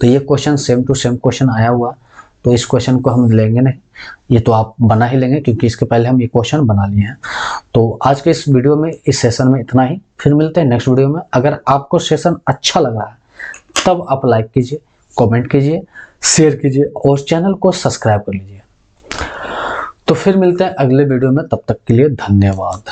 तो ये question same to same question आया हुआ, तो इस क्वेश्चन को हम लेंगे नहीं, ये तो आप बना ही लेंगे क्योंकि इसके पहले हम ये क्वेश्चन बना लिए हैं। तो आज के इस वीडियो में, इस सेशन में इतना ही, फिर मिलते हैं नेक्स्ट वीडियो में। अगर आपको सेशन अच्छा लग रहा है तब आप लाइक कीजिए, कमेंट कीजिए, शेयर कीजिए और चैनल को सब्सक्राइब कर लीजिए। तो फिर मिलते हैं अगले वीडियो में, तब तक के लिए धन्यवाद।